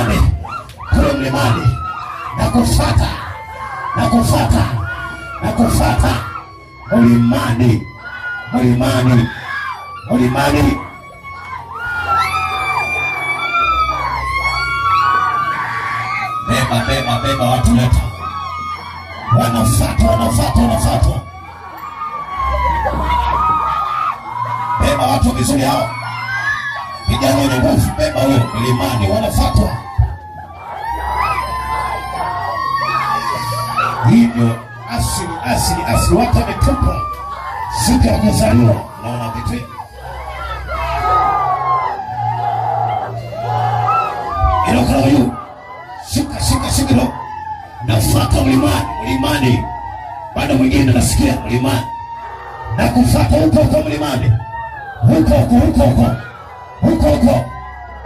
mlimani, kule mlimani, na kufuata, na kufuata, na kufuata mlimani, mlimani, mlimani. Beba watu, leta. Wanafuata. Beba watu vizuri hao. Vijana wenye nguvu, beba huyo mlimani, wanafuata. Hivyo asili watu wametupa siku ya kuzaliwa. Naona vitu ilo kama yu. Shika lo. Nafuata mlimani. Bado mwingine nasikia mlimani. Na kufuata huko mlimani. Huko.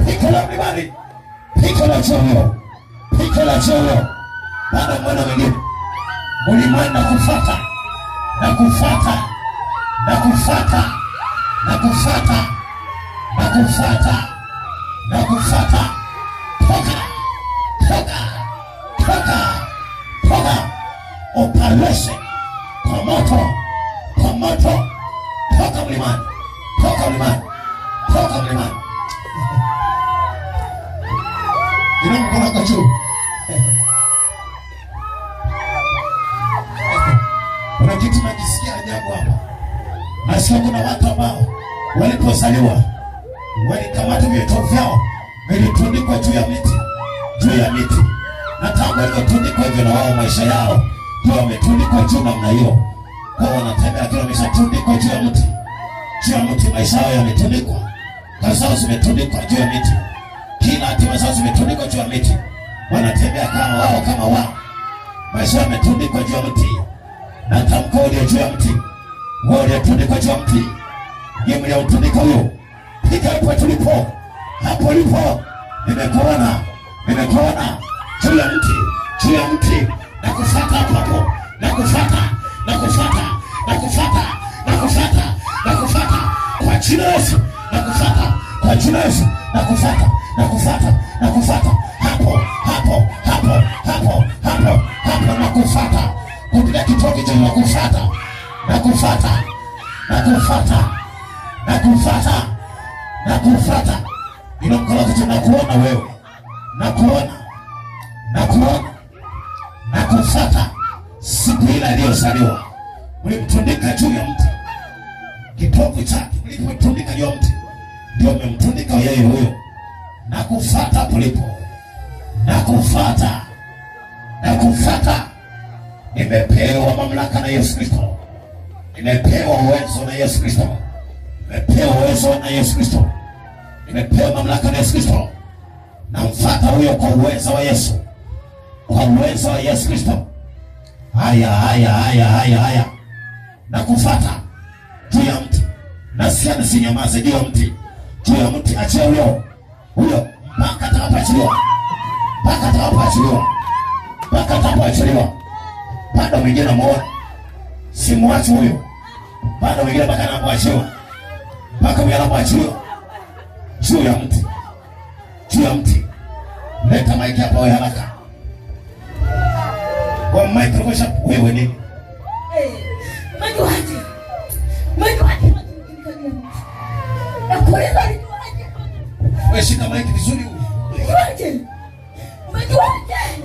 Pika la mlimani. Pika la choyo. Bado mwana mwingine. Mlimani na kufuata. Toka. Operation. Kwa moto. Toka mlimani. Ina mkono kwa juu. Kuna kitu najisikia ajabu hapa. Nasikia kuna watu ambao walipozaliwa walikamata vitu vyao vilitundikwa juu ya miti. Na tangu waliotundikwa hivyo na wao maisha yao ndio wametundikwa juu namna hiyo. Kwa wanatembea kila wameshatundikwa juu ya mti. Maisha yao yametundikwa. Kazi zao zimetundikwa juu ya miti. Kila hatima zao zimetundikwa juu ya miti. Wanatembea kama wao. Maisha yao yametundikwa juu ya mti. Na tamko ulio juu ya mti. Wao waliotundikwa juu ya mti. Yeye mliotundikwa huyo. Pika hapo tulipo. Hapo lipo. Nimekuona. Juu ya mti. Na kufuata hapo. Na kufuata. Kwa jina la Yesu. Na kufuata. Kwa jina la Yesu. Na kufuata. Hapo. Na kufuata. Kupiga kitoki cha na kufuata. Ina mkono kitu na kuona wewe. Na kufuata siku ile aliyozaliwa. Mlimtundika juu ya mti. Kitovu chake mlimtundika juu ya mti. Ndio mmemtundika yeye huyo. Na kufuata polipo. Na kufuata. Nimepewa mamlaka na Yesu Kristo. Nimepewa uwezo na Yesu Kristo. Nimepewa mamlaka na Yesu Kristo. Na mfuata huyo kwa uwezo wa Yesu. Kristo. Haya. Na kufuata juu ya mti. Na sinyamaze juu ya mti. Achia huyo. Mpaka atakapoachiliwa. Bado mwingine anamuona. Simwachi huyo. Bado mwingine mpaka anapoachiliwa. Juu ya mti. Leta maiki hapa wewe haraka. Kwa microphone wewe nini? Majuaje. Wewe shika maiki vizuri huyu. Majuaje.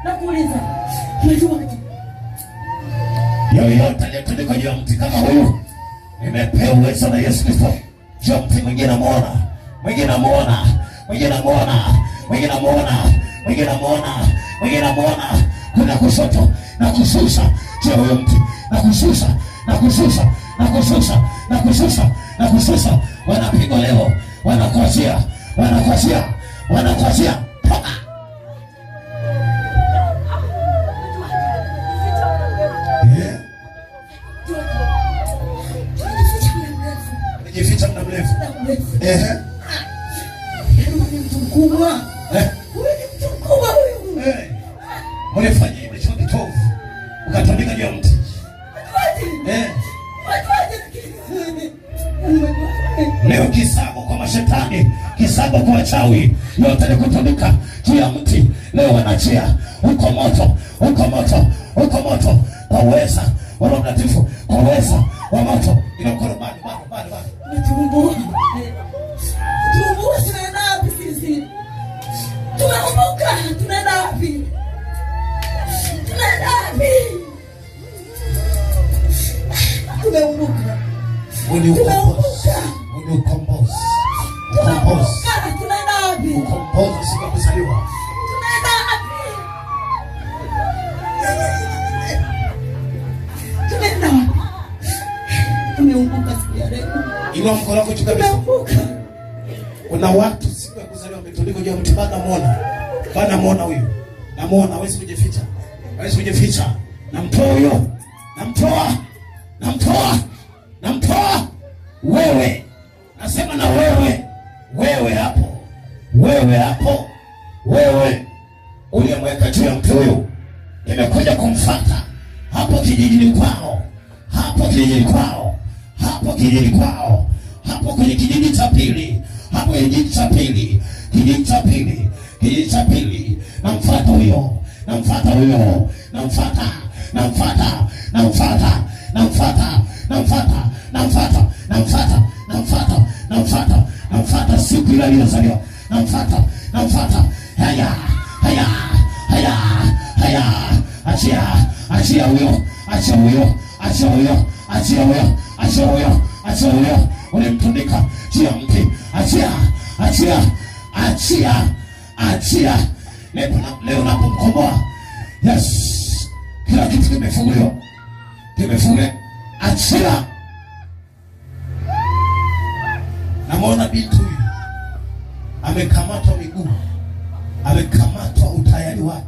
Nakuuliza. Yoyote aliyetundikwa juu ya mti kama huyu, nimepewa uwezo na Yesu Kristo. Juu ya mti mwingine amuona. Kuna kushoto na kushusha juu ya huyo mti. Na kushusha. Wanapigwa leo. Wanakwazia. Toka. Nijificha muda mrefu. Mtu mkubwa. Ulifanya hivi chote tovu. Ukatundika juu ya mti. Leo kisago kwa mashetani. Kisago mipango kwa wachawi yote ni kutundika juu ya mti. Leo wanachia uko moto, uko moto, uko moto kwa uweza wa Roho Mtakatifu, kwa uweza wa moto. Ina mkono bado. Tunaomba tunaenda wapi sisi? Tunaomba tunaenda wapi? Tunaenda wapi? Tumeumbuka. Ukombozi. Tunaenda wapi? Ukombozi siku ya kuzaliwa. Tunaenda wapi? Tunaenda wapi? Tumeumbuka siku ya leo. Inua mkono wako juu kabisa. Kuna watu siku ya kuzaliwa wametundikwa juu ya mti. Bana muona huyu. Namuona, hawezi kujificha. Hawezi kujificha. Namtoa huyo. Namtoa. Wewe. Nasema na wewe. Wewe hapo. Wewe. Uliyemweka juu ya mti huyo. Nimekuja kumfuata. Hapo kijijini kwao. Hapo kwenye kijiji cha pili. Kijiji cha pili. Namfuata huyo. Namfuata siku ile aliyozaliwa. Namfuata. Haya. Achia huyo. Ulimtundika juu ya mti. Achia. Leo napomkomboa. Yes. Kila kitu kimefunguliwa. Achia. Namuona binti huyu. Amekamatwa miguu. Amekamatwa utayari wake.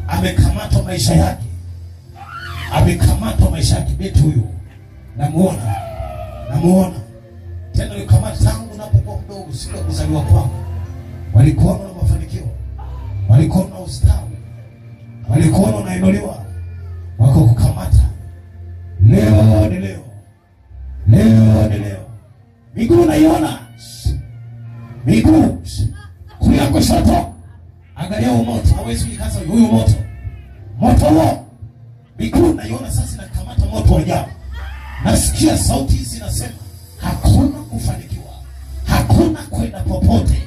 Amekamatwa maisha yake. Binti huyu. Namuona. Tena nikamata tangu unapokuwa mdogo, siku ya kuzaliwa kwako. Walikuona na mafanikio. Walikuona ustawi. Walikuona unainuliwa. Wako kukamata. Leo ni leo. Miguu naiona. Kulia kushoto. Angalia huo moto. Hawezi kukasa huyo moto. Moto huo. Miguu naiona sasa inakamata moto wa ajabu. Nasikia sauti hizi nasema hakuna kufanikiwa. Hakuna kwenda popote.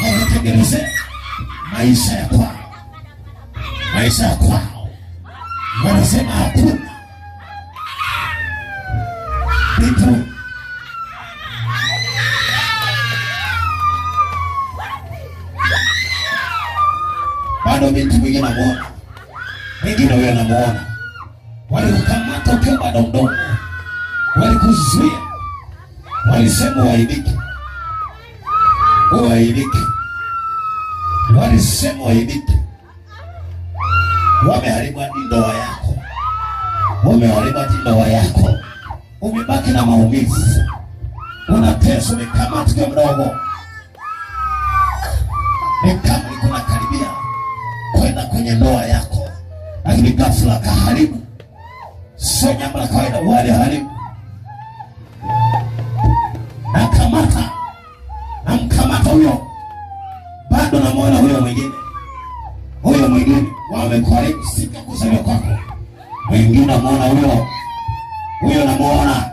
Wamekutengenezea maisha ya kwao. Wanasema hakuna. Bintu bado bintu mwingine namuona. Wengine huyo namuona. Walikukamata ukiwa bado mdogo. Walikuzuia. Walisema uaibike. Walisema uaibike. Wameharibu ndoa yako. Umebaki na maumivu. Unateswa, umekamata ukiwa mdogo. Ni kama kuna karibia kwenda kwenye ndoa yako. Lakini ghafla kaharibu. Sio jambo la kawaida, waliharibu. Namkamata huyo. Bado namuona huyo mwingine. Wamekuharibu siku ya kuzaliwa kwako. Mwingine namuona huyo namuona.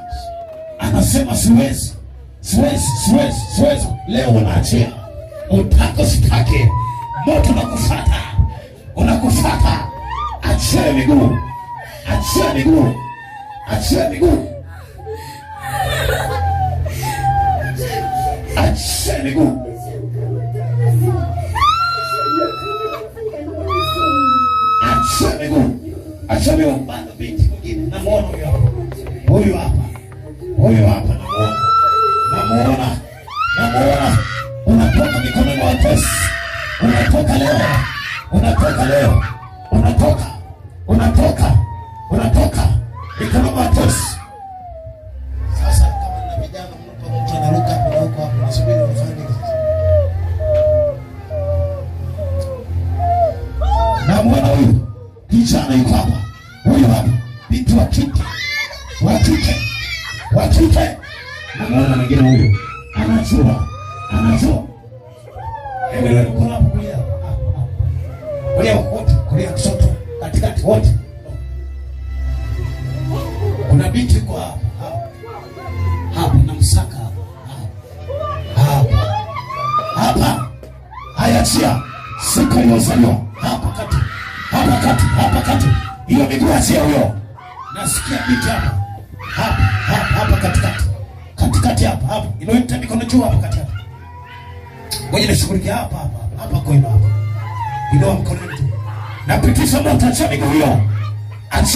Anasema siwezi. Leo unaachia. Utako sitake. Moto unakufuata. Achia miguu. Achia miguu. Bado binti mwingine namuona huyo hapa. Namuona. Unatoka mikononi mwa watesi. Unatoka leo. Unatoka mikononi mwa watesi. Sasa kama na vijana mtu anaruka hapo nasubiri wafanye nini? Namuona huyu kijana yuko hapa. Binti wa kike. mwingine huyo. Anajua. Wewe uko hapo kulia. Kulia wote, kulia kushoto, katikati wote. Kuna binti kwa hapa na msaka hapa. Haya chia. Siku aliyozaliwa hapa kati. Hiyo miguu achia huyo. Nasikia binti hapa katikati hapa. Inaoita mikono juu hapa kati hapa. Ngoja nishughulikie hapa kwenda hapa. Ndio mkono juu. Napitisha moto, achia miguu hiyo. Achia.